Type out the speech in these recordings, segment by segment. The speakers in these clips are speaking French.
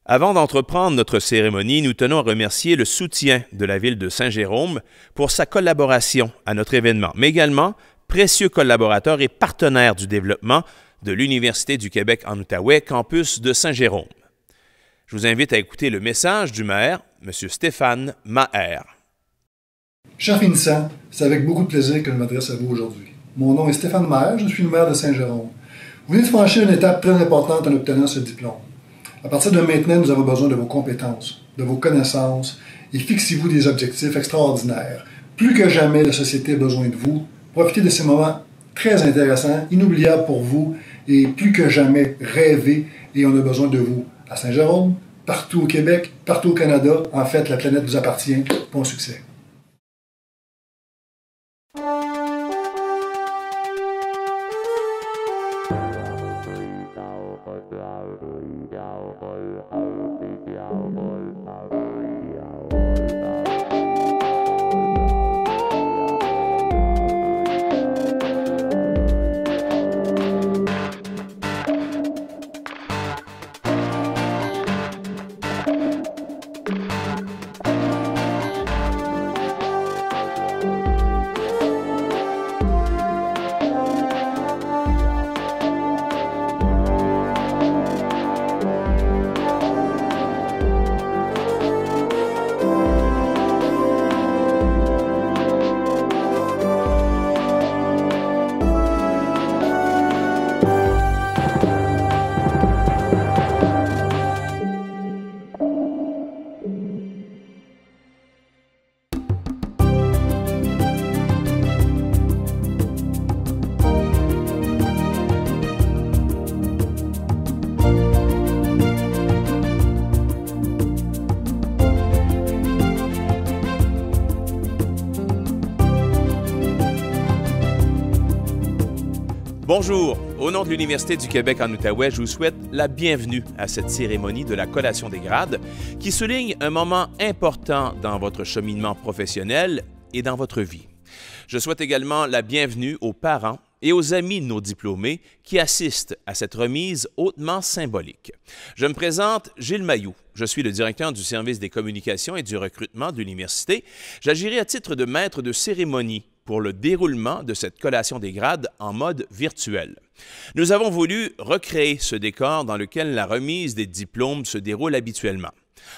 Avant d'entreprendre notre cérémonie, nous tenons à remercier le soutien de la Ville de Saint-Jérôme pour sa collaboration à notre événement, mais également précieux collaborateurs et partenaires du développement de l'Université du Québec en Outaouais, campus de Saint-Jérôme. Je vous invite à écouter le message du maire, M. Stéphane Maher. Chers finissants, c'est avec beaucoup de plaisir que je m'adresse à vous aujourd'hui. Mon nom est Stéphane Maher, je suis le maire de Saint-Jérôme. Vous venez de franchir une étape très importante en obtenant ce diplôme. À partir de maintenant, nous avons besoin de vos compétences, de vos connaissances, et fixez-vous des objectifs extraordinaires. Plus que jamais, la société a besoin de vous. Profitez de ces moments très intéressants, inoubliables pour vous, et plus que jamais, rêvez, et on a besoin de vous à Saint-Jérôme, partout au Québec, partout au Canada. En fait, la planète vous appartient. Bon succès. Bonjour, au nom de l'Université du Québec en Outaouais, je vous souhaite la bienvenue à cette cérémonie de la collation des grades qui souligne un moment important dans votre cheminement professionnel et dans votre vie. Je souhaite également la bienvenue aux parents et aux amis de nos diplômés qui assistent à cette remise hautement symbolique. Je me présente Gilles Mailloux. Je suis le directeur du service des communications et du recrutement de l'Université. J'agirai à titre de maître de cérémonie pour le déroulement de cette collation des grades en mode virtuel. Nous avons voulu recréer ce décor dans lequel la remise des diplômes se déroule habituellement.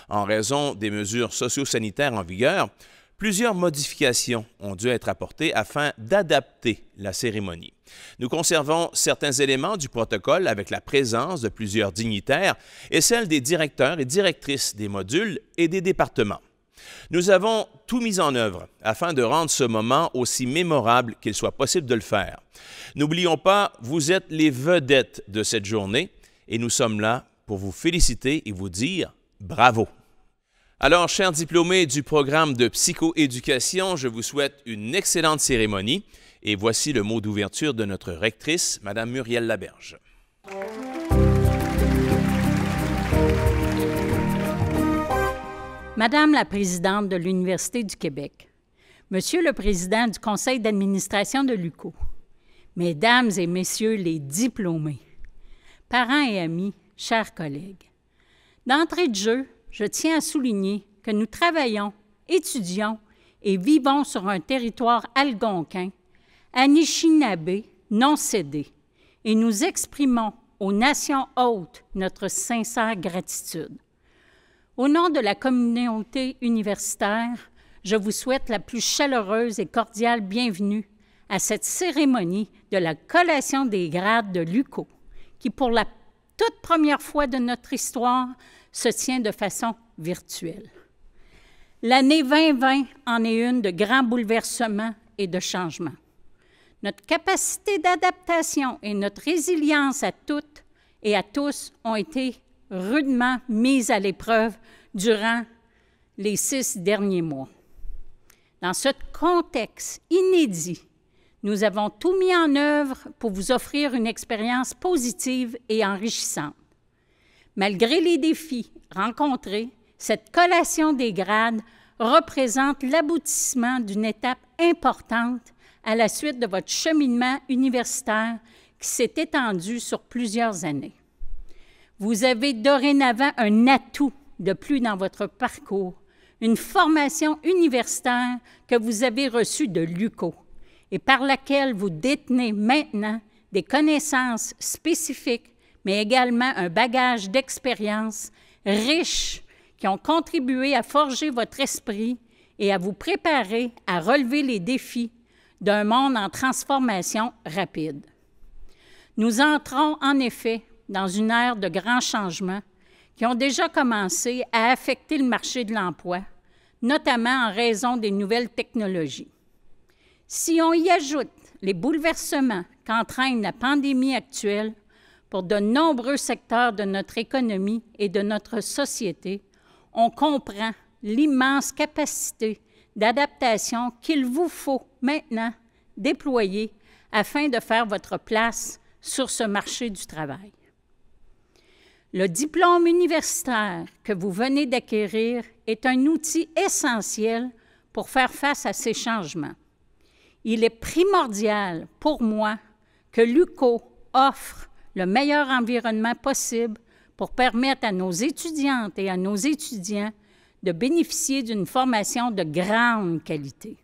En raison des mesures socio-sanitaires en vigueur, plusieurs modifications ont dû être apportées afin d'adapter la cérémonie. Nous conservons certains éléments du protocole avec la présence de plusieurs dignitaires et celle des directeurs et directrices des modules et des départements. Nous avons tout mis en œuvre afin de rendre ce moment aussi mémorable qu'il soit possible de le faire. N'oublions pas, vous êtes les vedettes de cette journée et nous sommes là pour vous féliciter et vous dire bravo. Alors, chers diplômés du programme de psychoéducation, je vous souhaite une excellente cérémonie et voici le mot d'ouverture de notre rectrice, Mme Muriel Laberge. Madame la présidente de l'Université du Québec, Monsieur le président du conseil d'administration de l'UQO, Mesdames et Messieurs les diplômés, parents et amis, chers collègues, d'entrée de jeu, je tiens à souligner que nous travaillons, étudions et vivons sur un territoire algonquin, Anishinaabe, non cédé, et nous exprimons aux nations hôtes notre sincère gratitude. Au nom de la communauté universitaire, je vous souhaite la plus chaleureuse et cordiale bienvenue à cette cérémonie de la collation des grades de l'UQO, qui, pour la toute première fois de notre histoire, se tient de façon virtuelle. L'année 2020 en est une de grands bouleversements et de changements. Notre capacité d'adaptation et notre résilience à toutes et à tous ont été rudement mises à l'épreuve durant les 6 derniers mois. Dans ce contexte inédit, nous avons tout mis en œuvre pour vous offrir une expérience positive et enrichissante. Malgré les défis rencontrés, cette collation des grades représente l'aboutissement d'une étape importante à la suite de votre cheminement universitaire qui s'est étendu sur plusieurs années. Vous avez dorénavant un atout de plus dans votre parcours, une formation universitaire que vous avez reçue de l'UQO et par laquelle vous détenez maintenant des connaissances spécifiques, mais également un bagage d'expérience riche qui ont contribué à forger votre esprit et à vous préparer à relever les défis d'un monde en transformation rapide. Nous entrons en effet dans une ère de grands changements qui ont déjà commencé à affecter le marché de l'emploi, notamment en raison des nouvelles technologies. Si on y ajoute les bouleversements qu'entraîne la pandémie actuelle pour de nombreux secteurs de notre économie et de notre société, on comprend l'immense capacité d'adaptation qu'il vous faut maintenant déployer afin de faire votre place sur ce marché du travail. Le diplôme universitaire que vous venez d'acquérir est un outil essentiel pour faire face à ces changements. Il est primordial pour moi que l'UQO offre le meilleur environnement possible pour permettre à nos étudiantes et à nos étudiants de bénéficier d'une formation de grande qualité.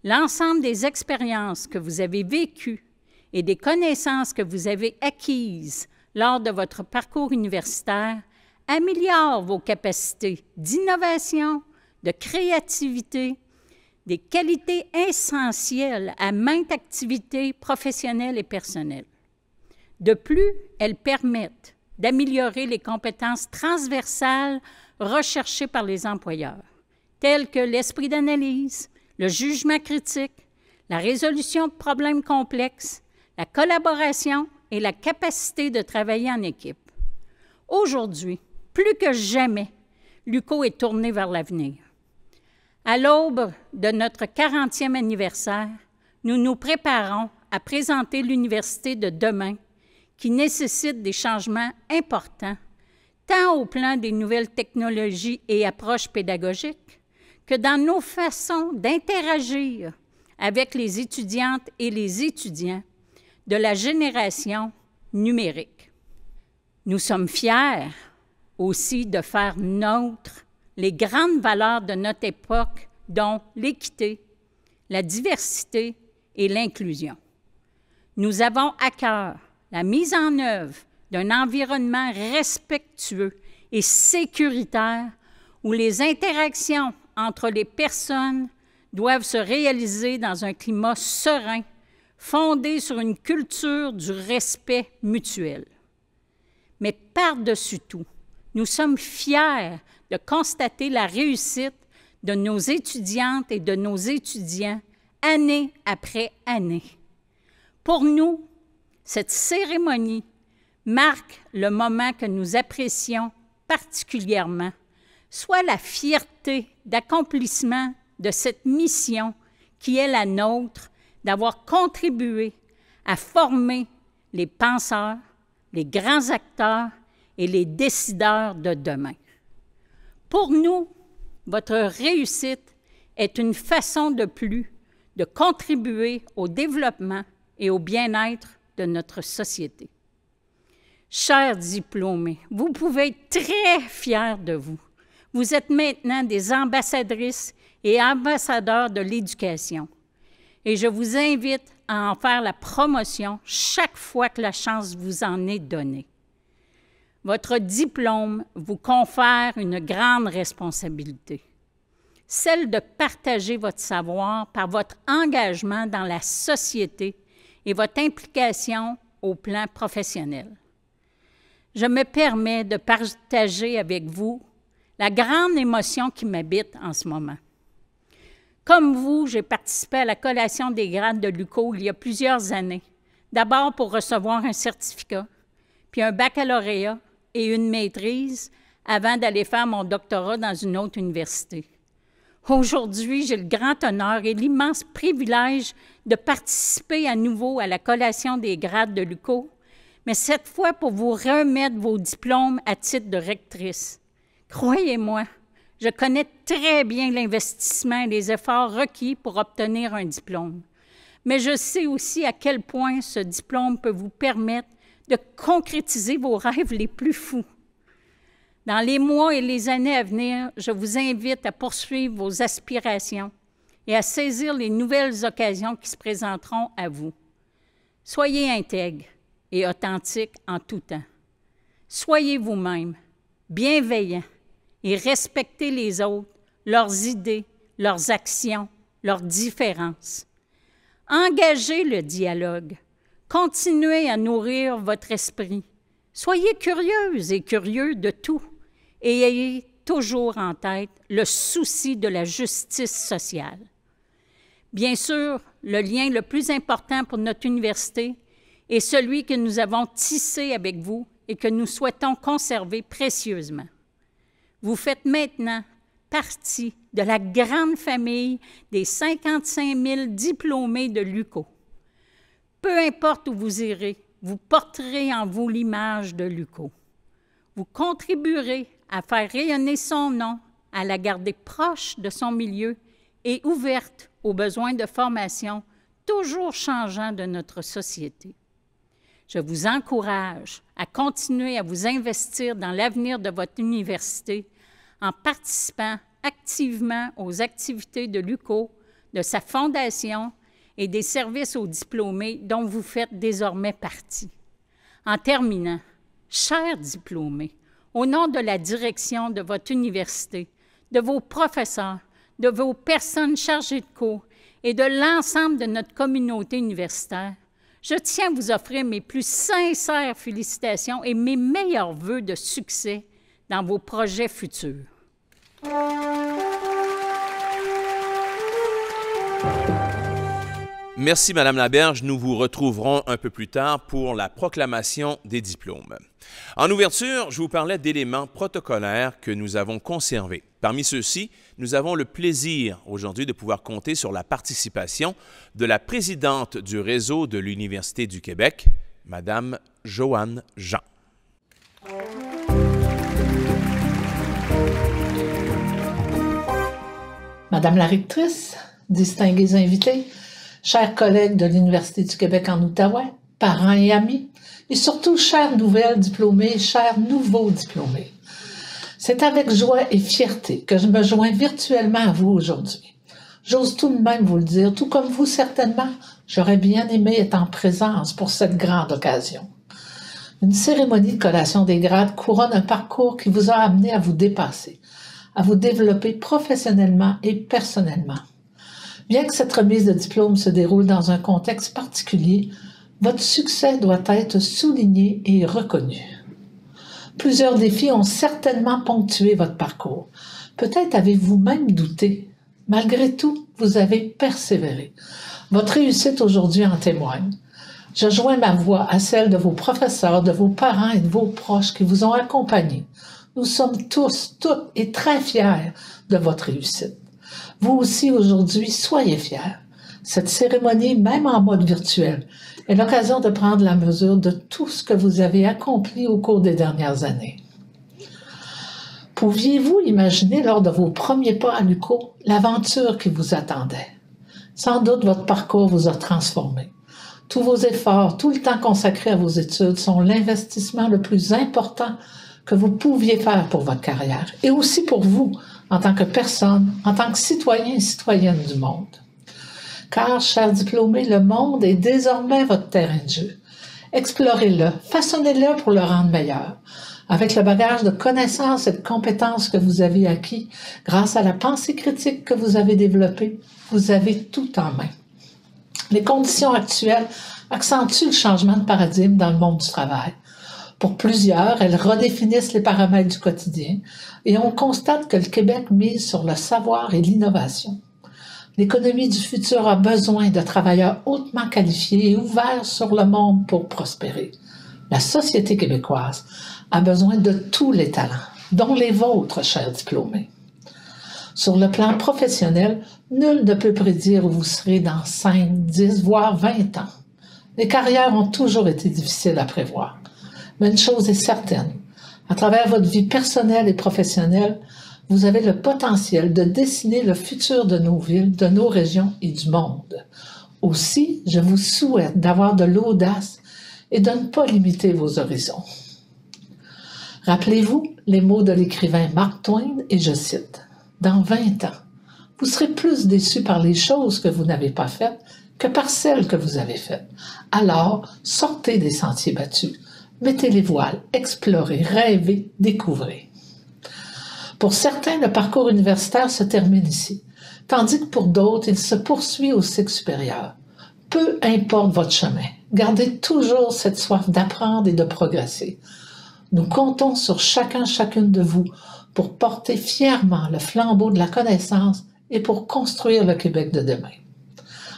L'ensemble des expériences que vous avez vécues et des connaissances que vous avez acquises lors de votre parcours universitaire améliore vos capacités d'innovation, de créativité, des qualités essentielles à maintes activités professionnelles et personnelles. De plus, elles permettent d'améliorer les compétences transversales recherchées par les employeurs, telles que l'esprit d'analyse, le jugement critique, la résolution de problèmes complexes, la collaboration et la capacité de travailler en équipe. Aujourd'hui, plus que jamais, l'UQO est tourné vers l'avenir. À l'aube de notre 40e anniversaire, nous nous préparons à présenter l'université de demain qui nécessite des changements importants, tant au plan des nouvelles technologies et approches pédagogiques que dans nos façons d'interagir avec les étudiantes et les étudiants de la génération numérique. Nous sommes fiers aussi de faire nôtres les grandes valeurs de notre époque, dont l'équité, la diversité et l'inclusion. Nous avons à cœur la mise en œuvre d'un environnement respectueux et sécuritaire où les interactions entre les personnes doivent se réaliser dans un climat serein, fondé sur une culture du respect mutuel. Mais par-dessus tout, nous sommes fiers de constater la réussite de nos étudiantes et de nos étudiants année après année. Pour nous, cette cérémonie marque le moment que nous apprécions particulièrement, soit la fierté d'accomplissement de cette mission qui est la nôtre, d'avoir contribué à former les penseurs, les grands acteurs et les décideurs de demain. Pour nous, votre réussite est une façon de plus de contribuer au développement et au bien-être de notre société. Chers diplômés, vous pouvez être très fiers de vous. Vous êtes maintenant des ambassadrices et ambassadeurs de l'éducation. Et je vous invite à en faire la promotion chaque fois que la chance vous en est donnée. Votre diplôme vous confère une grande responsabilité, celle de partager votre savoir par votre engagement dans la société et votre implication au plan professionnel. Je me permets de partager avec vous la grande émotion qui m'habite en ce moment. Comme vous, j'ai participé à la collation des grades de l'UQO il y a plusieurs années, d'abord pour recevoir un certificat, puis un baccalauréat et une maîtrise avant d'aller faire mon doctorat dans une autre université. Aujourd'hui, j'ai le grand honneur et l'immense privilège de participer à nouveau à la collation des grades de l'UQO, mais cette fois pour vous remettre vos diplômes à titre de rectrice. Croyez-moi, je connais très bien l'investissement et les efforts requis pour obtenir un diplôme. Mais je sais aussi à quel point ce diplôme peut vous permettre de concrétiser vos rêves les plus fous. Dans les mois et les années à venir, je vous invite à poursuivre vos aspirations et à saisir les nouvelles occasions qui se présenteront à vous. Soyez intègres et authentiques en tout temps. Soyez vous-même, bienveillants et respectez les autres, leurs idées, leurs actions, leurs différences. Engagez le dialogue. Continuez à nourrir votre esprit. Soyez curieuses et curieux de tout et ayez toujours en tête le souci de la justice sociale. Bien sûr, le lien le plus important pour notre université est celui que nous avons tissé avec vous et que nous souhaitons conserver précieusement. Vous faites maintenant partie de la grande famille des 55 000 diplômés de l'UQO. Peu importe où vous irez, vous porterez en vous l'image de l'UQO. Vous contribuerez à faire rayonner son nom, à la garder proche de son milieu et ouverte aux besoins de formation toujours changeants de notre société. Je vous encourage à continuer à vous investir dans l'avenir de votre université en participant activement aux activités de l'UQO, de sa fondation et des services aux diplômés dont vous faites désormais partie. En terminant, chers diplômés, au nom de la direction de votre université, de vos professeurs, de vos personnes chargées de cours et de l'ensemble de notre communauté universitaire, je tiens à vous offrir mes plus sincères félicitations et mes meilleurs vœux de succès dans vos projets futurs. Merci, Madame Laberge. Nous vous retrouverons un peu plus tard pour la proclamation des diplômes. En ouverture, je vous parlais d'éléments protocolaires que nous avons conservés. Parmi ceux-ci, nous avons le plaisir aujourd'hui de pouvoir compter sur la participation de la présidente du réseau de l'Université du Québec, Madame Joanne Jean. Madame la rectrice, distingués invités, chers collègues de l'Université du Québec en Outaouais, parents et amis, et surtout chères nouvelles diplômées, chers nouveaux diplômés. C'est avec joie et fierté que je me joins virtuellement à vous aujourd'hui. J'ose tout de même vous le dire, tout comme vous certainement, j'aurais bien aimé être en présence pour cette grande occasion. Une cérémonie de collation des grades couronne un parcours qui vous a amené à vous dépasser, à vous développer professionnellement et personnellement. Bien que cette remise de diplôme se déroule dans un contexte particulier, votre succès doit être souligné et reconnu. Plusieurs défis ont certainement ponctué votre parcours. Peut-être avez-vous même douté. Malgré tout, vous avez persévéré. Votre réussite aujourd'hui en témoigne. Je joins ma voix à celle de vos professeurs, de vos parents et de vos proches qui vous ont accompagnés. Nous sommes tous, toutes et très fiers de votre réussite. Vous aussi, aujourd'hui, soyez fiers. Cette cérémonie, même en mode virtuel, est l'occasion de prendre la mesure de tout ce que vous avez accompli au cours des dernières années. Pouviez-vous imaginer lors de vos premiers pas à l'UQO l'aventure qui vous attendait? Sans doute votre parcours vous a transformé. Tous vos efforts, tout le temps consacré à vos études sont l'investissement le plus important que vous pouviez faire pour votre carrière et aussi pour vous en tant que personne, en tant que citoyen et citoyenne du monde. Car, chers diplômés, le monde est désormais votre terrain de jeu. Explorez-le, façonnez-le pour le rendre meilleur. Avec le bagage de connaissances et de compétences que vous avez acquis, grâce à la pensée critique que vous avez développée, vous avez tout en main. Les conditions actuelles accentuent le changement de paradigme dans le monde du travail. Pour plusieurs, elles redéfinissent les paramètres du quotidien et on constate que le Québec mise sur le savoir et l'innovation. L'économie du futur a besoin de travailleurs hautement qualifiés et ouverts sur le monde pour prospérer. La société québécoise a besoin de tous les talents, dont les vôtres, chers diplômés. Sur le plan professionnel, nul ne peut prédire où vous serez dans 5, 10, voire 20 ans. Les carrières ont toujours été difficiles à prévoir. Mais une chose est certaine, à travers votre vie personnelle et professionnelle, vous avez le potentiel de dessiner le futur de nos villes, de nos régions et du monde. Aussi, je vous souhaite d'avoir de l'audace et de ne pas limiter vos horizons. Rappelez-vous les mots de l'écrivain Mark Twain, et je cite, « Dans 20 ans, vous serez plus déçus par les choses que vous n'avez pas faites que par celles que vous avez faites. Alors, sortez des sentiers battus, mettez les voiles, explorez, rêvez, découvrez. » Pour certains, le parcours universitaire se termine ici, tandis que pour d'autres, il se poursuit au cycle supérieur. Peu importe votre chemin, gardez toujours cette soif d'apprendre et de progresser. Nous comptons sur chacune de vous pour porter fièrement le flambeau de la connaissance et pour construire le Québec de demain.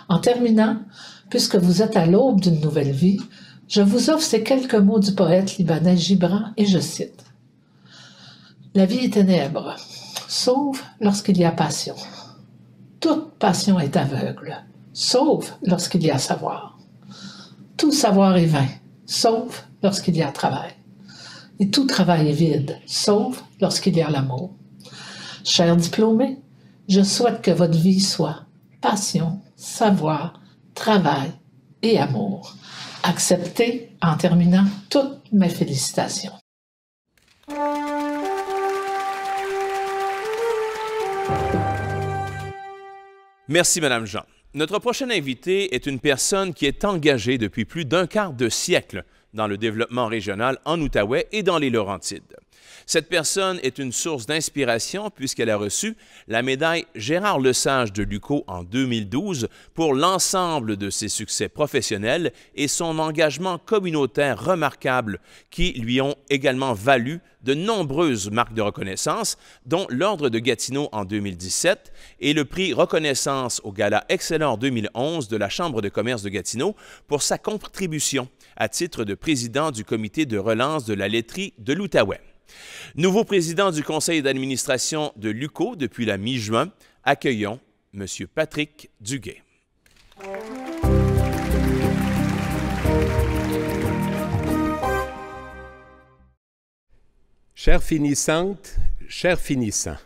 En terminant, puisque vous êtes à l'aube d'une nouvelle vie, je vous offre ces quelques mots du poète libanais Gibran et je cite. « La vie est ténèbre, sauf lorsqu'il y a passion. Toute passion est aveugle, sauf lorsqu'il y a savoir. Tout savoir est vain, sauf lorsqu'il y a travail. Et tout travail est vide, sauf lorsqu'il y a l'amour. Chers diplômés, je souhaite que votre vie soit passion, savoir, travail et amour. Acceptez, en terminant, toutes mes félicitations. Merci, Madame Jean. Notre prochaine invitée est une personne qui est engagée depuis plus d'un quart de siècle dans le développement régional en Outaouais et dans les Laurentides. Cette personne est une source d'inspiration puisqu'elle a reçu la médaille Gérard Lesage de l'UQO en 2012 pour l'ensemble de ses succès professionnels et son engagement communautaire remarquable qui lui ont également valu de nombreuses marques de reconnaissance, dont l'Ordre de Gatineau en 2017 et le prix Reconnaissance au Gala Excellent 2011 de la Chambre de commerce de Gatineau pour sa contribution à titre de président du comité de relance de la laiterie de l'Outaouais. Nouveau président du conseil d'administration de l'UQO depuis la mi-juin, accueillons M. Patrick Duguay. Chères finissantes, chers finissants,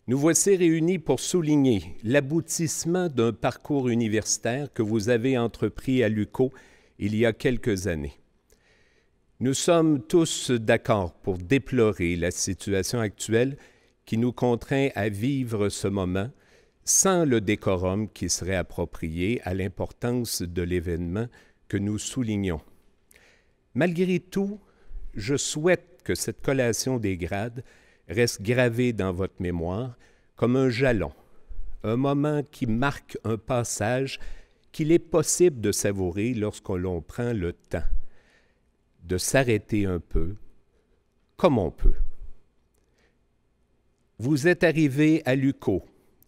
nous voici réunis pour souligner l'aboutissement d'un parcours universitaire que vous avez entrepris à l'UQO il y a quelques années. Nous sommes tous d'accord pour déplorer la situation actuelle qui nous contraint à vivre ce moment sans le décorum qui serait approprié à l'importance de l'événement que nous soulignons. Malgré tout, je souhaite que cette collation des grades reste gravée dans votre mémoire comme un jalon, un moment qui marque un passage qu'il est possible de savourer lorsque l'on prend le temps de s'arrêter un peu, comme on peut. Vous êtes arrivé à l'UQO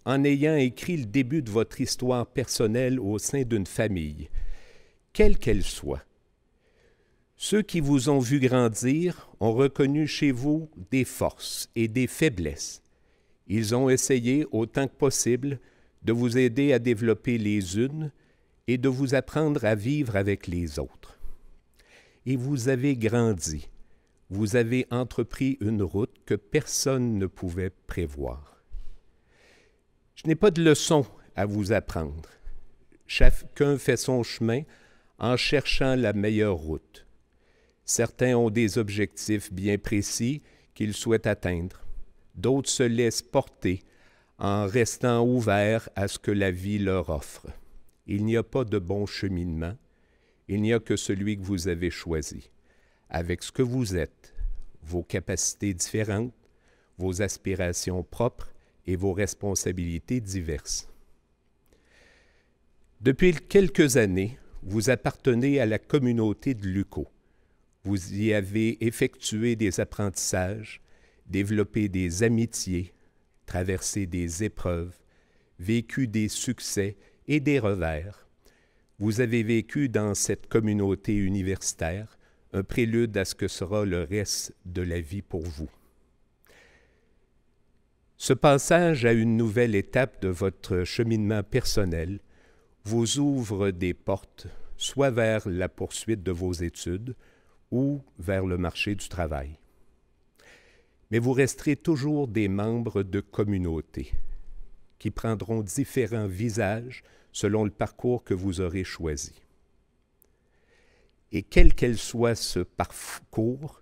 en ayant écrit le début de votre histoire personnelle au sein d'une famille, quelle qu'elle soit. Ceux qui vous ont vu grandir ont reconnu chez vous des forces et des faiblesses. Ils ont essayé, autant que possible, de vous aider à développer les unes et de vous apprendre à vivre avec les autres. Et vous avez grandi. Vous avez entrepris une route que personne ne pouvait prévoir. Je n'ai pas de leçon à vous apprendre. Chacun fait son chemin en cherchant la meilleure route. Certains ont des objectifs bien précis qu'ils souhaitent atteindre. D'autres se laissent porter en restant ouverts à ce que la vie leur offre. Il n'y a pas de bon cheminement. Il n'y a que celui que vous avez choisi, avec ce que vous êtes, vos capacités différentes, vos aspirations propres et vos responsabilités diverses. Depuis quelques années, vous appartenez à la communauté de l'UQO. Vous y avez effectué des apprentissages, développé des amitiés, traversé des épreuves, vécu des succès et des revers. Vous avez vécu dans cette communauté universitaire un prélude à ce que sera le reste de la vie pour vous. Ce passage à une nouvelle étape de votre cheminement personnel vous ouvre des portes, soit vers la poursuite de vos études ou vers le marché du travail. Mais vous resterez toujours des membres de communautés qui prendront différents visages selon le parcours que vous aurez choisi. Et quel qu'elle soit ce parcours,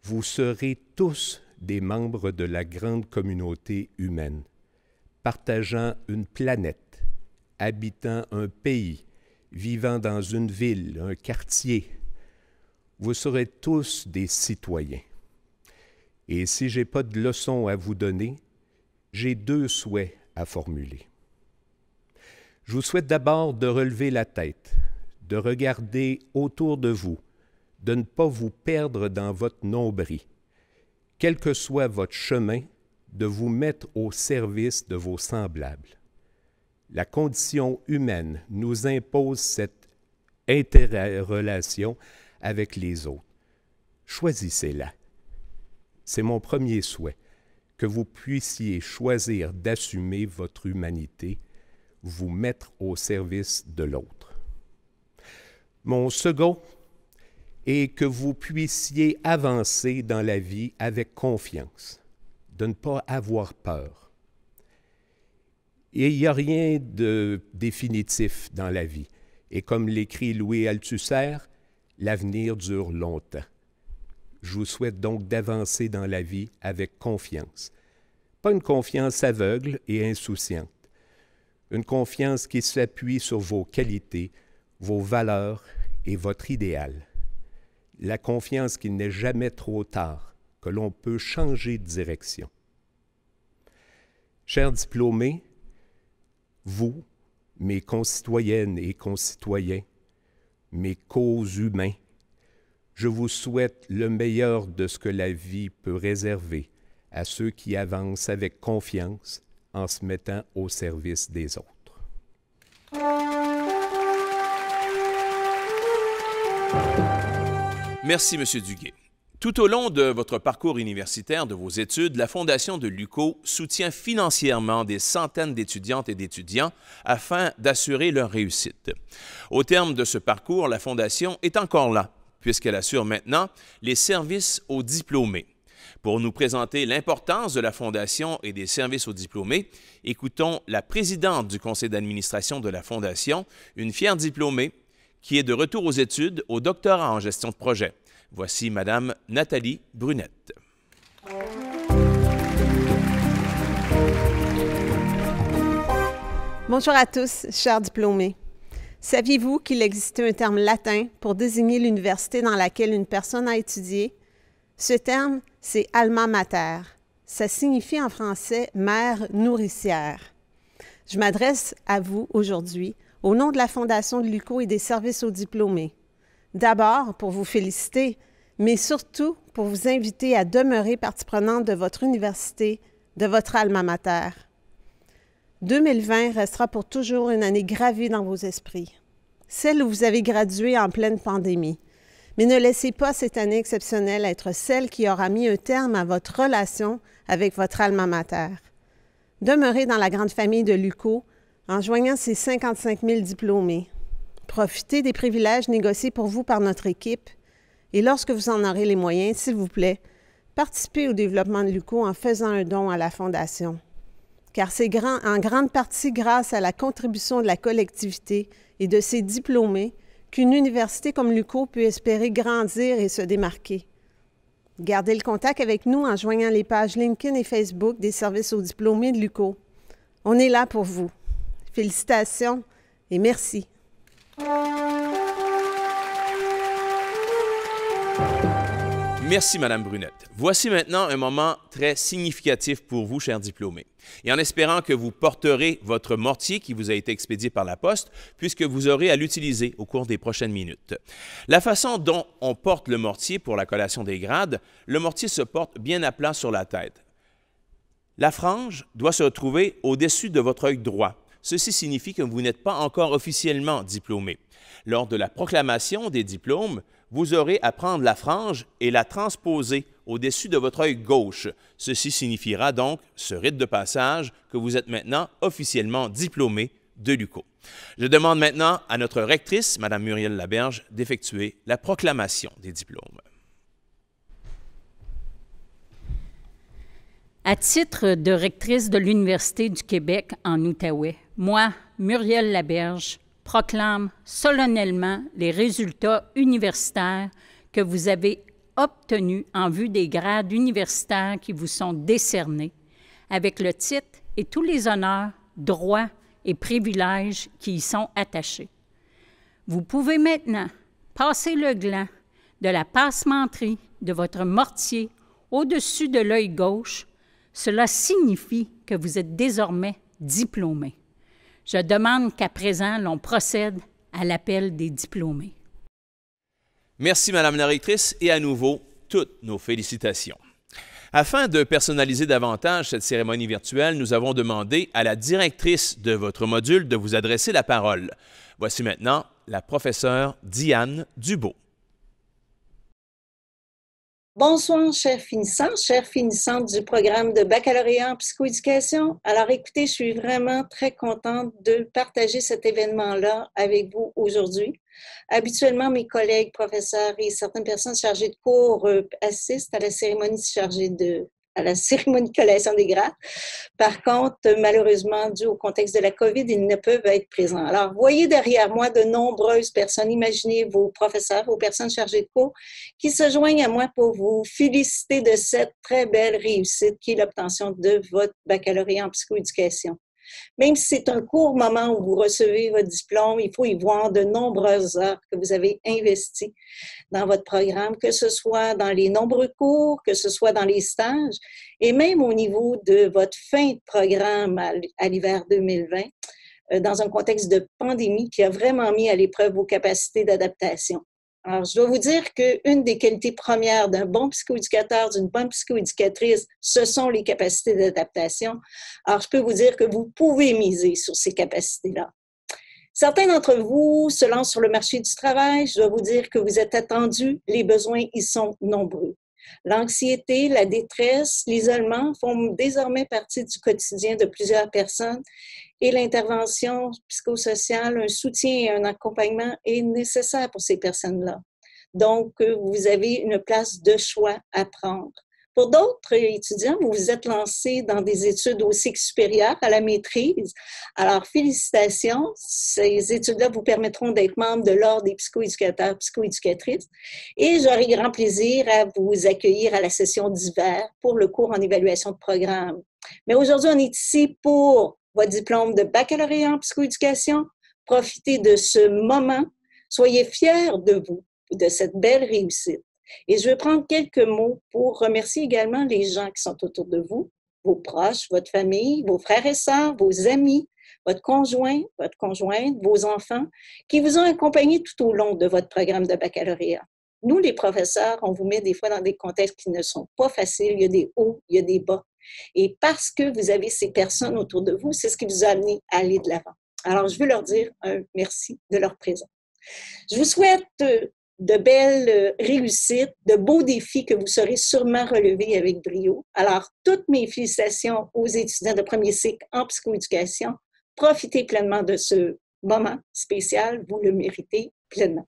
vous serez tous des membres de la grande communauté humaine, partageant une planète, habitant un pays, vivant dans une ville, un quartier. Vous serez tous des citoyens. Et si je n'ai pas de leçon à vous donner, j'ai 2 souhaits à formuler. Je vous souhaite d'abord de relever la tête, de regarder autour de vous, de ne pas vous perdre dans votre nombril. Quel que soit votre chemin, de vous mettre au service de vos semblables. La condition humaine nous impose cette interrelation avec les autres. Choisissez-la. C'est mon premier souhait, que vous puissiez choisir d'assumer votre humanité, vous mettre au service de l'autre. Mon second est que vous puissiez avancer dans la vie avec confiance, de ne pas avoir peur. Et il n'y a rien de définitif dans la vie. Et comme l'écrit Louis Althusser, l'avenir dure longtemps. Je vous souhaite donc d'avancer dans la vie avec confiance. Pas une confiance aveugle et insouciante. Une confiance qui s'appuie sur vos qualités, vos valeurs et votre idéal. La confiance qu'il n'est jamais trop tard, que l'on peut changer de direction. Chers diplômés, vous, mes concitoyennes et concitoyens, mes co-humains, je vous souhaite le meilleur de ce que la vie peut réserver à ceux qui avancent avec confiance en se mettant au service des autres. Merci, M. Duguay. Tout au long de votre parcours universitaire, de vos études, la Fondation de l'UQO soutient financièrement des centaines d'étudiantes et d'étudiants afin d'assurer leur réussite. Au terme de ce parcours, la Fondation est encore là, puisqu'elle assure maintenant les services aux diplômés. Pour nous présenter l'importance de la Fondation et des services aux diplômés, écoutons la présidente du conseil d'administration de la Fondation, une fière diplômée qui est de retour aux études au doctorat en gestion de projet. Voici Mme Nathalie Brunette. Bonjour à tous, chers diplômés. Saviez-vous qu'il existait un terme latin pour désigner l'université dans laquelle une personne a étudié? Ce terme, c'est alma mater. Ça signifie en français « mère nourricière ». Je m'adresse à vous aujourd'hui au nom de la Fondation de l'UQO et des services aux diplômés. D'abord, pour vous féliciter, mais surtout pour vous inviter à demeurer partie prenante de votre université, de votre alma mater. 2020 restera pour toujours une année gravée dans vos esprits, celle où vous avez gradué en pleine pandémie. Mais ne laissez pas cette année exceptionnelle être celle qui aura mis un terme à votre relation avec votre alma mater. Demeurez dans la grande famille de l'UQO en joignant ces 55 000 diplômés. Profitez des privilèges négociés pour vous par notre équipe et lorsque vous en aurez les moyens, s'il vous plaît, participez au développement de l'UQO en faisant un don à la Fondation. Car c'est en grande partie grâce à la contribution de la collectivité et de ses diplômés qu'une université comme l'UQO peut espérer grandir et se démarquer. Gardez le contact avec nous en joignant les pages LinkedIn et Facebook des services aux diplômés de l'UQO. On est là pour vous. Félicitations et merci. Merci, Mme Brunette. Voici maintenant un moment très significatif pour vous, chers diplômés. Et en espérant que vous porterez votre mortier qui vous a été expédié par la poste, puisque vous aurez à l'utiliser au cours des prochaines minutes. La façon dont on porte le mortier pour la collation des grades, le mortier se porte bien à plat sur la tête. La frange doit se retrouver au-dessus de votre œil droit. Ceci signifie que vous n'êtes pas encore officiellement diplômé. Lors de la proclamation des diplômes, vous aurez à prendre la frange et la transposer au-dessus de votre œil gauche. Ceci signifiera donc, ce rite de passage, que vous êtes maintenant officiellement diplômé de l'UQO. Je demande maintenant à notre rectrice, Mme Muriel Laberge, d'effectuer la proclamation des diplômes. À titre de rectrice de l'Université du Québec en Outaouais, moi, Muriel Laberge, proclame solennellement les résultats universitaires que vous avez obtenus en vue des grades universitaires qui vous sont décernés, avec le titre et tous les honneurs, droits et privilèges qui y sont attachés. Vous pouvez maintenant passer le gland de la passementerie de votre mortier au-dessus de l'œil gauche. Cela signifie que vous êtes désormais diplômé. Je demande qu'à présent, l'on procède à l'appel des diplômés. Merci, Madame la rectrice, et à nouveau, toutes nos félicitations. Afin de personnaliser davantage cette cérémonie virtuelle, nous avons demandé à la directrice de votre module de vous adresser la parole. Voici maintenant la professeure Diane Dubeau. Bonsoir, chers finissantes du programme de baccalauréat en psychoéducation. Alors écoutez, je suis vraiment très contente de partager cet événement-là avec vous aujourd'hui. Habituellement, mes collègues, professeurs et certaines personnes chargées de cours assistent à la cérémonie de collation des grades. Par contre, malheureusement, dû au contexte de la COVID, ils ne peuvent être présents. Alors, voyez derrière moi de nombreuses personnes. Imaginez vos professeurs, vos personnes chargées de cours qui se joignent à moi pour vous féliciter de cette très belle réussite qui est l'obtention de votre baccalauréat en psychoéducation. Même si c'est un court moment où vous recevez votre diplôme, il faut y voir de nombreuses heures que vous avez investies dans votre programme, que ce soit dans les nombreux cours, que ce soit dans les stages, et même au niveau de votre fin de programme à l'hiver 2020, dans un contexte de pandémie qui a vraiment mis à l'épreuve vos capacités d'adaptation. Alors, je dois vous dire qu'une des qualités premières d'un bon psychoéducateur, d'une bonne psychoéducatrice, ce sont les capacités d'adaptation. Alors, je peux vous dire que vous pouvez miser sur ces capacités-là. Certains d'entre vous se lancent sur le marché du travail. Je dois vous dire que vous êtes attendus. Les besoins y sont nombreux. L'anxiété, la détresse, l'isolement font désormais partie du quotidien de plusieurs personnes et l'intervention psychosociale, un soutien et un accompagnement est nécessaire pour ces personnes-là. Donc, vous avez une place de choix à prendre. Pour d'autres étudiants, vous vous êtes lancés dans des études au cycle supérieur, à la maîtrise. Alors, félicitations. Ces études-là vous permettront d'être membre de l'Ordre des psychoéducateurs, psychoéducatrices. Et j'aurai grand plaisir à vous accueillir à la session d'hiver pour le cours en évaluation de programme. Mais aujourd'hui, on est ici pour votre diplôme de baccalauréat en psychoéducation. Profitez de ce moment. Soyez fiers de vous, de cette belle réussite. Et je vais prendre quelques mots pour remercier également les gens qui sont autour de vous, vos proches, votre famille, vos frères et sœurs, vos amis, votre conjoint, votre conjointe, vos enfants, qui vous ont accompagné tout au long de votre programme de baccalauréat. Nous, les professeurs, on vous met des fois dans des contextes qui ne sont pas faciles. Il y a des hauts, il y a des bas. Et parce que vous avez ces personnes autour de vous, c'est ce qui vous a amené à aller de l'avant. Alors, je veux leur dire un merci de leur présence. Je vous souhaite de belles réussites, de beaux défis que vous saurez sûrement relever avec brio. Alors, toutes mes félicitations aux étudiants de premier cycle en psychoéducation. Profitez pleinement de ce moment spécial, vous le méritez pleinement.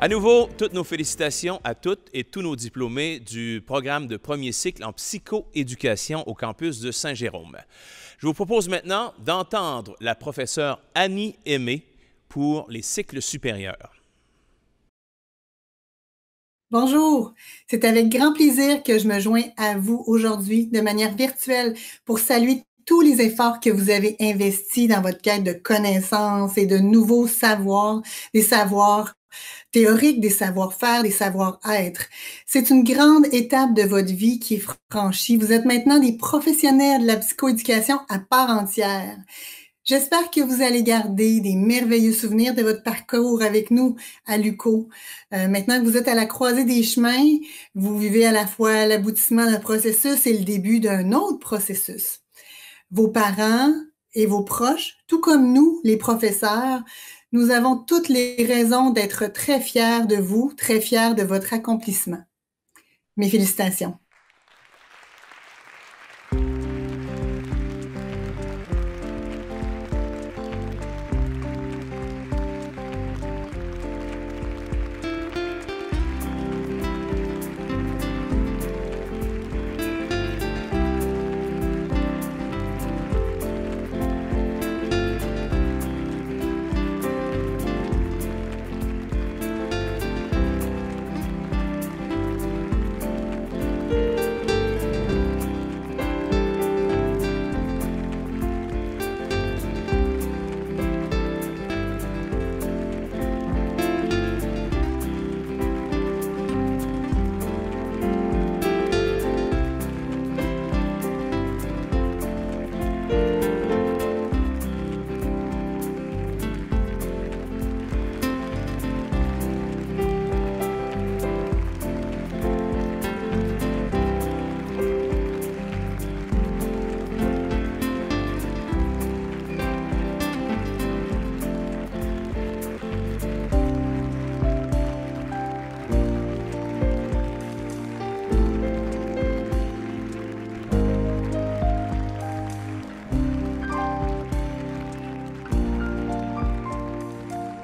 À nouveau, toutes nos félicitations à toutes et tous nos diplômés du programme de premier cycle en psychoéducation au campus de Saint-Jérôme. Je vous propose maintenant d'entendre la professeure Annie Aimé pour les cycles supérieurs. Bonjour, c'est avec grand plaisir que je me joins à vous aujourd'hui de manière virtuelle pour saluer tous les efforts que vous avez investis dans votre quête de connaissances et de nouveaux savoirs, des savoirs théoriques, des savoir-faire, des savoir-être. C'est une grande étape de votre vie qui est franchie. Vous êtes maintenant des professionnels de la psychoéducation à part entière. J'espère que vous allez garder des merveilleux souvenirs de votre parcours avec nous à l'UQO. Maintenant que vous êtes à la croisée des chemins, vous vivez à la fois l'aboutissement d'un processus et le début d'un autre processus. Vos parents et vos proches, tout comme nous, les professeurs, nous avons toutes les raisons d'être très fiers de vous, très fiers de votre accomplissement. Mes félicitations.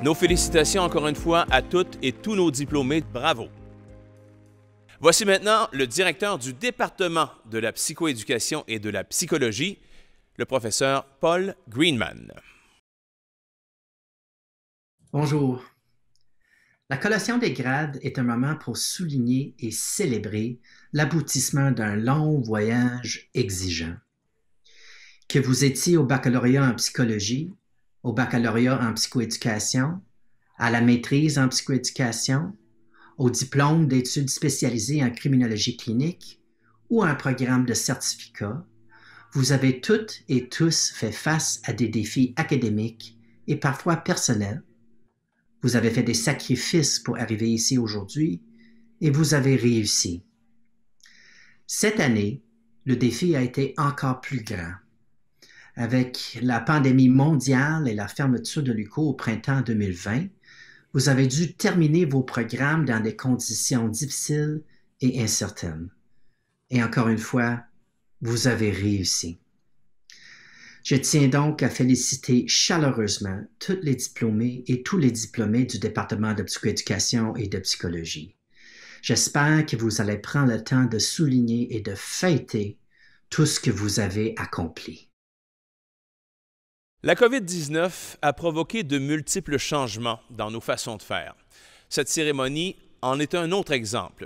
Nos félicitations encore une fois à toutes et tous nos diplômés. Bravo! Voici maintenant le directeur du département de la psychoéducation et de la psychologie, le professeur Paul Greenman. Bonjour. La collation des grades est un moment pour souligner et célébrer l'aboutissement d'un long voyage exigeant. Que vous étiez au baccalauréat en psychologie, au baccalauréat en psychoéducation, à la maîtrise en psychoéducation, au diplôme d'études spécialisées en criminologie clinique ou à un programme de certificat, vous avez toutes et tous fait face à des défis académiques et parfois personnels. Vous avez fait des sacrifices pour arriver ici aujourd'hui et vous avez réussi. Cette année, le défi a été encore plus grand. Avec la pandémie mondiale et la fermeture de l'UQO au printemps 2020, vous avez dû terminer vos programmes dans des conditions difficiles et incertaines. Et encore une fois, vous avez réussi. Je tiens donc à féliciter chaleureusement tous les diplômés et tous les diplômés du département de psychoéducation et de psychologie. J'espère que vous allez prendre le temps de souligner et de fêter tout ce que vous avez accompli. La COVID-19 a provoqué de multiples changements dans nos façons de faire. Cette cérémonie en est un autre exemple.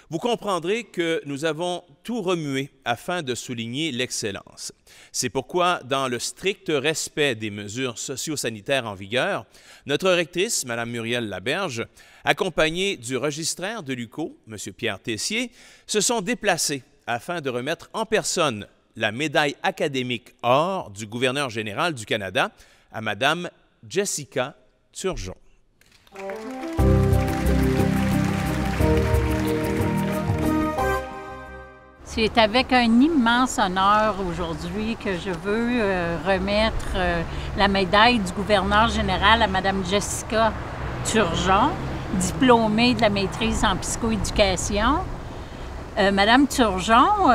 Vous comprendrez que nous avons tout remué afin de souligner l'excellence. C'est pourquoi, dans le strict respect des mesures socio-sanitaires en vigueur, notre rectrice, Mme Muriel Laberge, accompagnée du registraire de l'UQO, M. Pierre Tessier, se sont déplacés afin de remettre en personne la médaille académique or du gouverneur général du Canada à Mme Jessica Turgeon. C'est avec un immense honneur aujourd'hui que je veux remettre la médaille du gouverneur général à Mme Jessica Turgeon, diplômée de la maîtrise en psychoéducation. Madame Turgeon,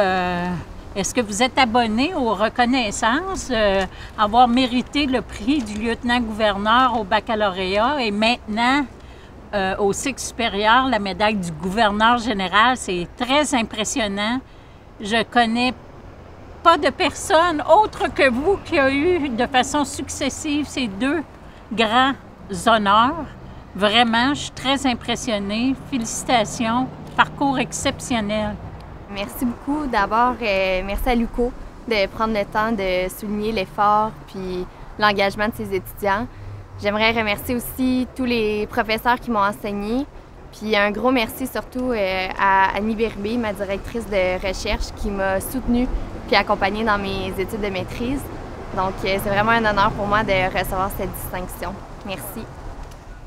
est-ce que vous êtes abonnée aux reconnaissances, avoir mérité le prix du lieutenant-gouverneur au baccalauréat et maintenant au cycle supérieur, la médaille du gouverneur général. C'est très impressionnant. Je connais pas de personne autre que vous qui a eu de façon successive ces 2 grands honneurs. Vraiment, je suis très impressionnée. Félicitations. Parcours exceptionnel. Merci beaucoup. D'abord, merci à l'UQO de prendre le temps de souligner l'effort puis l'engagement de ses étudiants. J'aimerais remercier aussi tous les professeurs qui m'ont enseigné. Puis un gros merci surtout à Annie Berbé, ma directrice de recherche, qui m'a soutenue puis accompagnée dans mes études de maîtrise. Donc, c'est vraiment un honneur pour moi de recevoir cette distinction. Merci.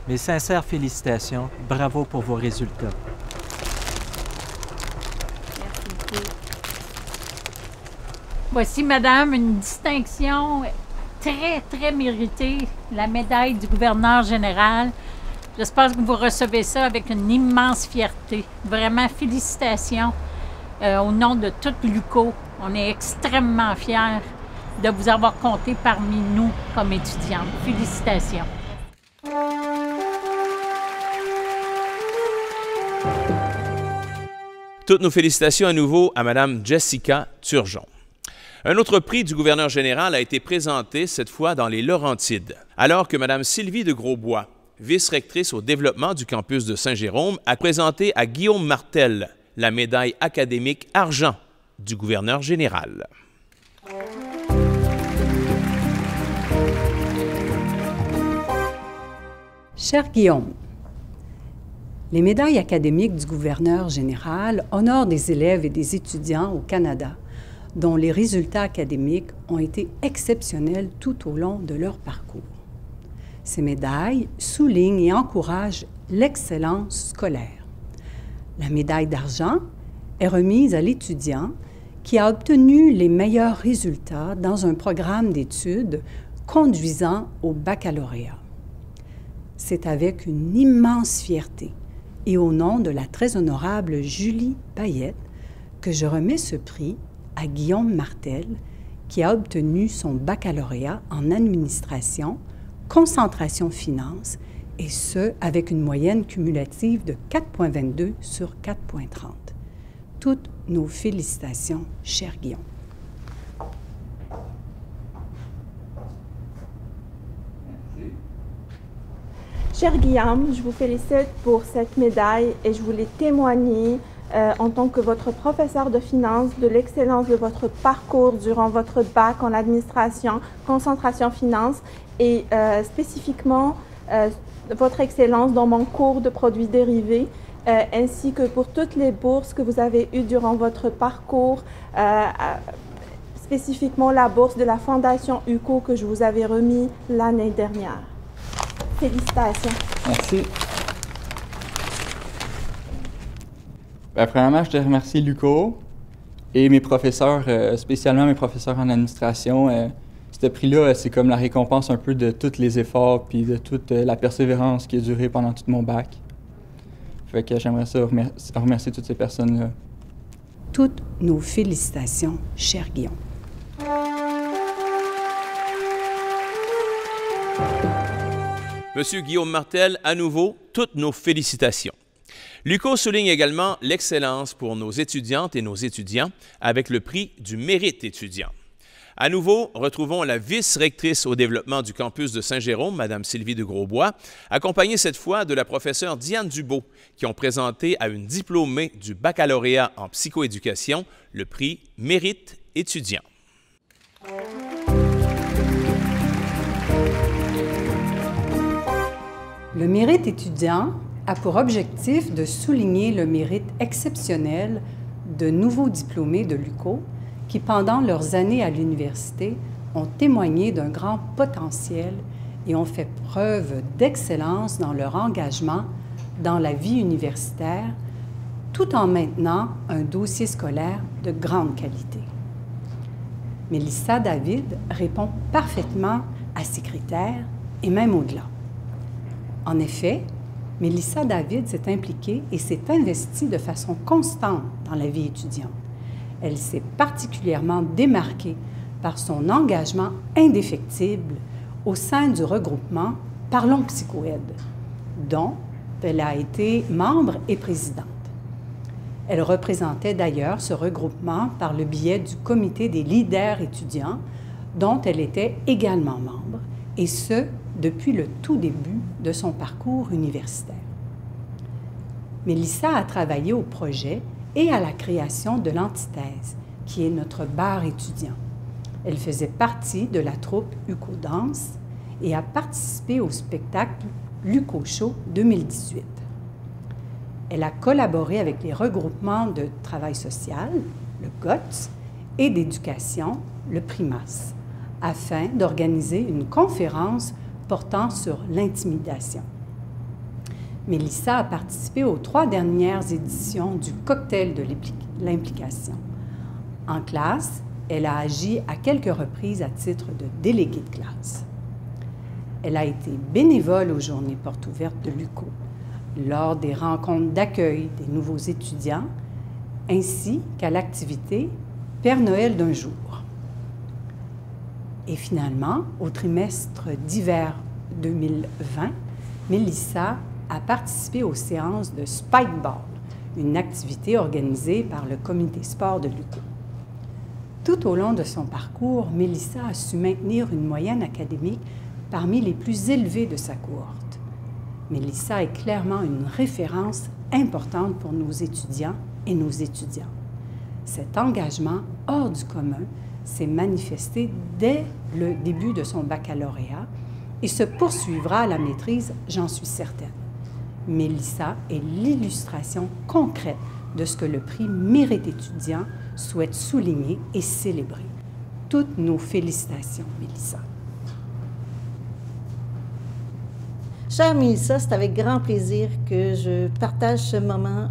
Mes sincères félicitations. Bravo pour vos résultats. Merci beaucoup. Voici, madame, une distinction très, très méritée, la médaille du gouverneur général. J'espère que vous recevez ça avec une immense fierté. Vraiment, félicitations au nom de toute l'UQO. On est extrêmement fiers de vous avoir compté parmi nous comme étudiantes. Félicitations. Toutes nos félicitations à nouveau à Mme Jessica Turgeon. Un autre prix du gouverneur général a été présenté cette fois dans les Laurentides, alors que Mme Sylvie de Grosbois, vice-rectrice au développement du campus de Saint-Jérôme, a présenté à Guillaume Martel la médaille académique argent du gouverneur général. Cher Guillaume, les médailles académiques du gouverneur général honorent des élèves et des étudiants au Canada dont les résultats académiques ont été exceptionnels tout au long de leur parcours. Ces médailles soulignent et encouragent l'excellence scolaire. La médaille d'argent est remise à l'étudiant qui a obtenu les meilleurs résultats dans un programme d'études conduisant au baccalauréat. C'est avec une immense fierté et au nom de la très honorable Julie Payette que je remets ce prix à Guillaume Martel, qui a obtenu son baccalauréat en administration, concentration finance, et ce, avec une moyenne cumulative de 4,22 sur 4,30. Toutes nos félicitations, cher Guillaume. Cher Guillaume, je vous félicite pour cette médaille et je voulais témoigner en tant que votre professeur de finance de l'excellence de votre parcours durant votre bac en administration, concentration finance et spécifiquement votre excellence dans mon cours de produits dérivés ainsi que pour toutes les bourses que vous avez eues durant votre parcours, spécifiquement la bourse de la Fondation UQO que je vous avais remis l'année dernière. Félicitations. Merci. Premièrement, je te remercie l'UQO et mes professeurs, spécialement mes professeurs en administration. Ce prix-là, c'est comme la récompense un peu de tous les efforts puis de toute la persévérance qui a duré pendant tout mon bac. Fait que j'aimerais ça remercier toutes ces personnes-là. Toutes nos félicitations, cher Guillaume. Monsieur Guillaume Martel, à nouveau, toutes nos félicitations. L'UQO souligne également l'excellence pour nos étudiantes et nos étudiants avec le prix du mérite étudiant. À nouveau, retrouvons la vice-rectrice au développement du campus de Saint-Jérôme, Mme Sylvie de Grosbois, accompagnée cette fois de la professeure Diane Dubeau, qui ont présenté à une diplômée du baccalauréat en psychoéducation le prix Mérite étudiant. Le mérite étudiant a pour objectif de souligner le mérite exceptionnel de nouveaux diplômés de l'UQO qui, pendant leurs années à l'université, ont témoigné d'un grand potentiel et ont fait preuve d'excellence dans leur engagement dans la vie universitaire, tout en maintenant un dossier scolaire de grande qualité. Mélissa David répond parfaitement à ces critères et même au-delà. En effet, Mélissa David s'est impliquée et s'est investie de façon constante dans la vie étudiante. Elle s'est particulièrement démarquée par son engagement indéfectible au sein du regroupement Parlons Psychoaide, dont elle a été membre et présidente. Elle représentait d'ailleurs ce regroupement par le biais du comité des leaders étudiants, dont elle était également membre, et ce, depuis le tout début de son parcours universitaire. Mélissa a travaillé au projet et à la création de l'Antithèse, qui est notre bar étudiant. Elle faisait partie de la troupe UCO Danse et a participé au spectacle l'UCO Show 2018. Elle a collaboré avec les regroupements de travail social, le GOTS, et d'éducation, le PRIMAS, afin d'organiser une conférence portant sur l'intimidation. Mélissa a participé aux 3 dernières éditions du Cocktail de l'implication. En classe, elle a agi à quelques reprises à titre de déléguée de classe. Elle a été bénévole aux Journées portes ouvertes de l'UCO, lors des rencontres d'accueil des nouveaux étudiants, ainsi qu'à l'activité Père Noël d'un jour. Et finalement, au trimestre d'hiver 2020, Mélissa a participé aux séances de Spikeball, une activité organisée par le comité sport de l'UCO. Tout au long de son parcours, Mélissa a su maintenir une moyenne académique parmi les plus élevées de sa cohorte. Mélissa est clairement une référence importante pour nos étudiants et nos étudiantes. Cet engagement hors du commun s'est manifesté dès le début de son baccalauréat et se poursuivra à la maîtrise, j'en suis certaine. Mélissa est l'illustration concrète de ce que le prix Mérite étudiant souhaite souligner et célébrer. Toutes nos félicitations, Mélissa. Chère Mélissa, c'est avec grand plaisir que je partage ce moment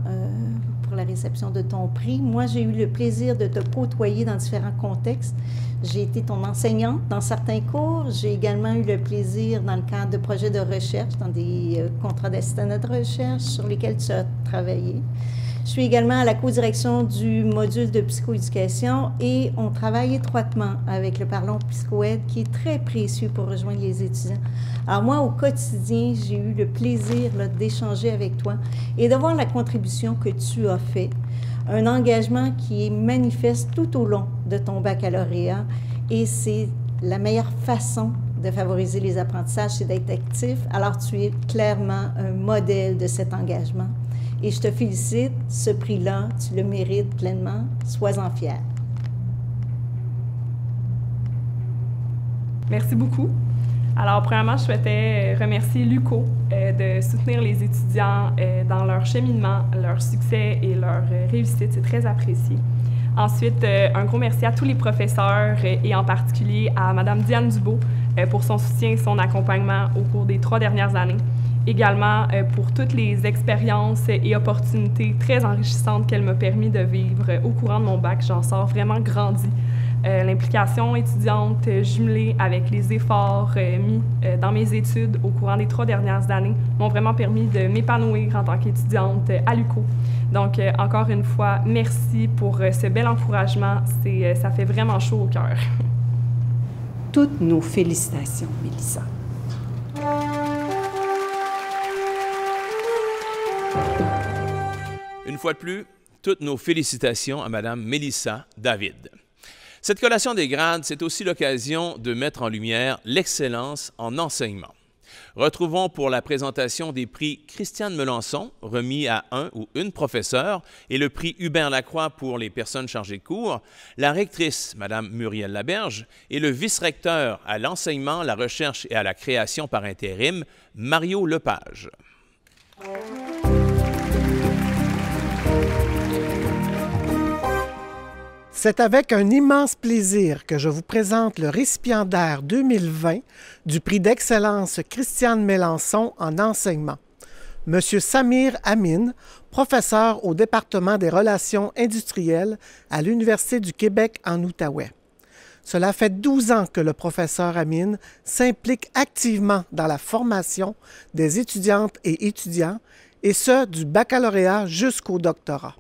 pour la réception de ton prix. Moi, j'ai eu le plaisir de te côtoyer dans différents contextes. J'ai été ton enseignante dans certains cours. J'ai également eu le plaisir, dans le cadre de projets de recherche, dans des contrats d'assistant de recherche sur lesquels tu as travaillé. Je suis également à la co-direction du module de psychoéducation et on travaille étroitement avec le Parlons Psychoède qui est très précieux pour rejoindre les étudiants. Alors moi, au quotidien, j'ai eu le plaisir d'échanger avec toi et de voir la contribution que tu as faite, un engagement qui est manifeste tout au long de ton baccalauréat et c'est la meilleure façon de favoriser les apprentissages, c'est d'être actif. Alors tu es clairement un modèle de cet engagement. Et je te félicite, ce prix-là, tu le mérites pleinement, sois-en fier. Merci beaucoup. Alors, premièrement, je souhaitais remercier l'UCO de soutenir les étudiants dans leur cheminement, leur succès et leur réussite. C'est très apprécié. Ensuite, un gros merci à tous les professeurs et en particulier à Mme Diane Dubo pour son soutien et son accompagnement au cours des 3 dernières années. Également pour toutes les expériences et opportunités très enrichissantes qu'elle m'a permis de vivre au courant de mon bac. J'en sors vraiment grandi. L'implication étudiante jumelée avec les efforts mis dans mes études au courant des 3 dernières années m'ont vraiment permis de m'épanouir en tant qu'étudiante à l'UCO. Donc, encore une fois, merci pour ce bel encouragement. Ça fait vraiment chaud au cœur. Toutes nos félicitations, Mélissa. Une fois de plus, toutes nos félicitations à Mme Mélissa David. Cette collation des grades, c'est aussi l'occasion de mettre en lumière l'excellence en enseignement. Retrouvons pour la présentation des prix Christiane Melançon, remis à un ou une professeure, et le prix Hubert Lacroix pour les personnes chargées de cours, la rectrice, Mme Muriel Laberge, et le vice-recteur à l'enseignement, la recherche et à la création par intérim, Mario Lepage. C'est avec un immense plaisir que je vous présente le récipiendaire 2020 du prix d'excellence Christiane Melançon en enseignement, M. Samir Amin, professeur au département des relations industrielles à l'Université du Québec en Outaouais. Cela fait 12 ans que le professeur Amin s'implique activement dans la formation des étudiantes et étudiants, et ce, du baccalauréat jusqu'au doctorat.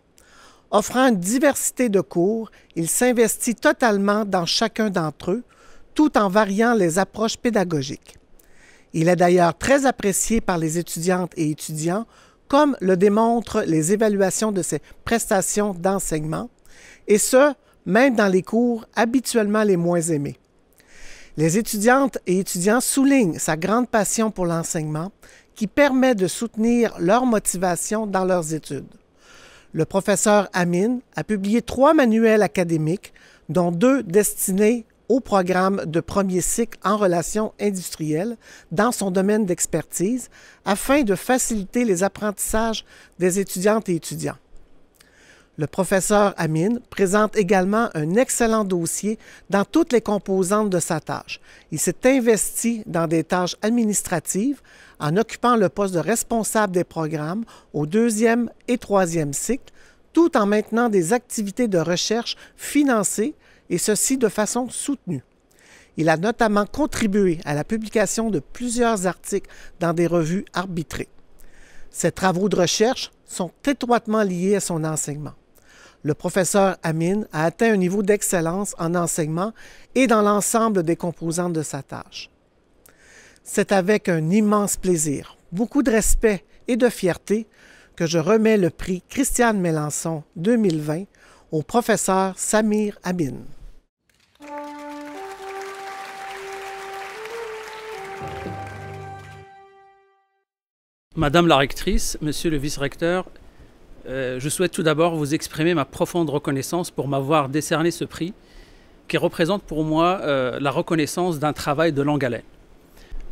Offrant une diversité de cours, il s'investit totalement dans chacun d'entre eux, tout en variant les approches pédagogiques. Il est d'ailleurs très apprécié par les étudiantes et étudiants, comme le démontrent les évaluations de ses prestations d'enseignement, et ce, même dans les cours habituellement les moins aimés. Les étudiantes et étudiants soulignent sa grande passion pour l'enseignement qui permet de soutenir leur motivation dans leurs études. Le professeur Amin a publié 3 manuels académiques, dont 2 destinés au programme de premier cycle en relations industrielles dans son domaine d'expertise afin de faciliter les apprentissages des étudiantes et étudiants. Le professeur Amin présente également un excellent dossier dans toutes les composantes de sa tâche. Il s'est investi dans des tâches administratives en occupant le poste de responsable des programmes au 2e et 3e cycle, tout en maintenant des activités de recherche financées et ceci de façon soutenue. Il a notamment contribué à la publication de plusieurs articles dans des revues arbitrées. Ses travaux de recherche sont étroitement liés à son enseignement. Le professeur Amin a atteint un niveau d'excellence en enseignement et dans l'ensemble des composantes de sa tâche. C'est avec un immense plaisir, beaucoup de respect et de fierté que je remets le prix Christiane Mélençon 2020 au professeur Samir Amin. Madame la rectrice, monsieur le vice-recteur, je souhaite tout d'abord vous exprimer ma profonde reconnaissance pour m'avoir décerné ce prix qui représente pour moi la reconnaissance d'un travail de longue haleine.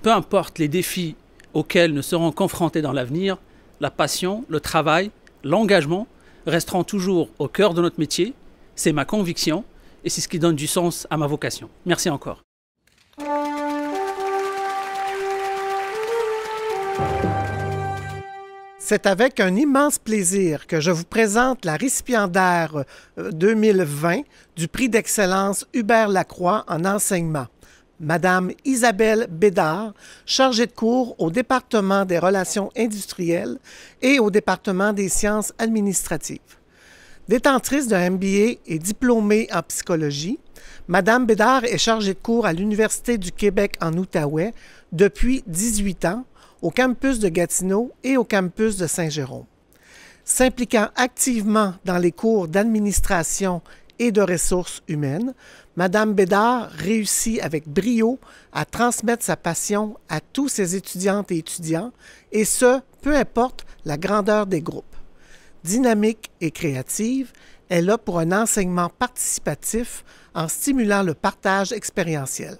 Peu importe les défis auxquels nous serons confrontés dans l'avenir, la passion, le travail, l'engagement resteront toujours au cœur de notre métier. C'est ma conviction et c'est ce qui donne du sens à ma vocation. Merci encore. C'est avec un immense plaisir que je vous présente la récipiendaire 2020 du prix d'excellence Hubert Lacroix en enseignement, Madame Isabelle Bédard, chargée de cours au département des relations industrielles et au département des sciences administratives. Détentrice d'un MBA et diplômée en psychologie, Madame Bédard est chargée de cours à l'Université du Québec en Outaouais depuis 18 ans, au campus de Gatineau et au campus de Saint-Jérôme. S'impliquant activement dans les cours d'administration et de ressources humaines, Madame Bédard réussit avec brio à transmettre sa passion à tous ses étudiantes et étudiants, et ce, peu importe la grandeur des groupes. Dynamique et créative, elle est là pour un enseignement participatif en stimulant le partage expérientiel.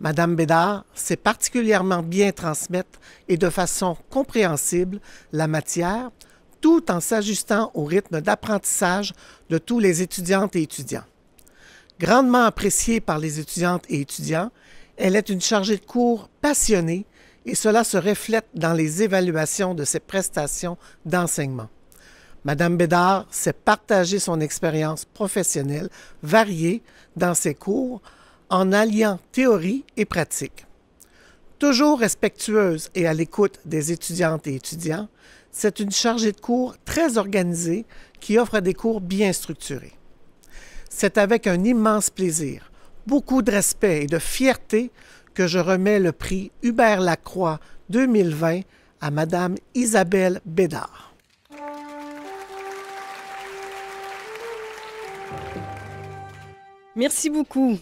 Madame Bédard sait particulièrement bien transmettre et de façon compréhensible la matière, tout en s'ajustant au rythme d'apprentissage de tous les étudiantes et étudiants. Grandement appréciée par les étudiantes et étudiants, elle est une chargée de cours passionnée et cela se reflète dans les évaluations de ses prestations d'enseignement. Madame Bédard sait partager son expérience professionnelle variée dans ses cours en alliant théorie et pratique. Toujours respectueuse et à l'écoute des étudiantes et étudiants, c'est une chargée de cours très organisée qui offre des cours bien structurés. C'est avec un immense plaisir, beaucoup de respect et de fierté que je remets le prix Hubert Lacroix 2020 à Madame Isabelle Bédard. Merci beaucoup.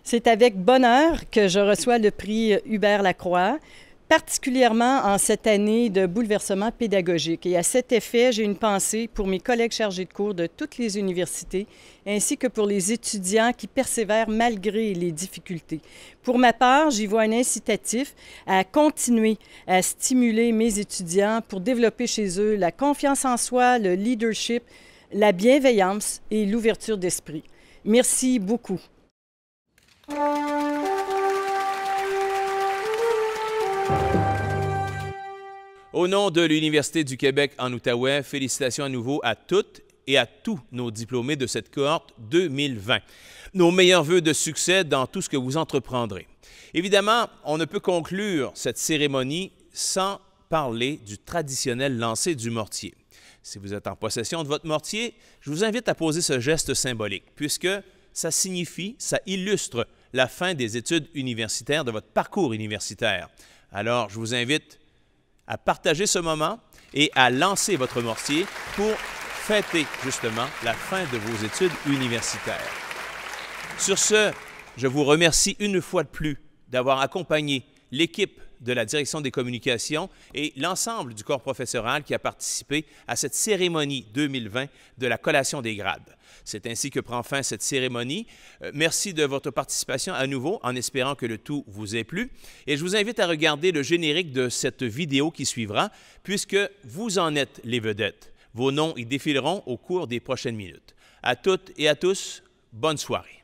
C'est avec bonheur que je reçois le prix Hubert Lacroix, particulièrement en cette année de bouleversement pédagogique. Et à cet effet, j'ai une pensée pour mes collègues chargés de cours de toutes les universités, ainsi que pour les étudiants qui persévèrent malgré les difficultés. Pour ma part, j'y vois un incitatif à continuer à stimuler mes étudiants pour développer chez eux la confiance en soi, le leadership, la bienveillance et l'ouverture d'esprit. Merci beaucoup. Au nom de l'Université du Québec en Outaouais, félicitations à nouveau à toutes et à tous nos diplômés de cette cohorte 2020. Nos meilleurs vœux de succès dans tout ce que vous entreprendrez. Évidemment, on ne peut conclure cette cérémonie sans parler du traditionnel lancer du mortier. Si vous êtes en possession de votre mortier, je vous invite à poser ce geste symbolique, puisque ça signifie, ça illustre la fin des études universitaires, de votre parcours universitaire. Alors, je vous invite à partager ce moment et à lancer votre mortier pour fêter justement la fin de vos études universitaires. Sur ce, je vous remercie une fois de plus d'avoir accompagné l'équipe de la Direction des communications et l'ensemble du corps professoral qui a participé à cette cérémonie 2020 de la collation des grades. C'est ainsi que prend fin cette cérémonie. Merci de votre participation à nouveau, en espérant que le tout vous ait plu. Et je vous invite à regarder le générique de cette vidéo qui suivra, puisque vous en êtes les vedettes. Vos noms y défileront au cours des prochaines minutes. À toutes et à tous, bonne soirée.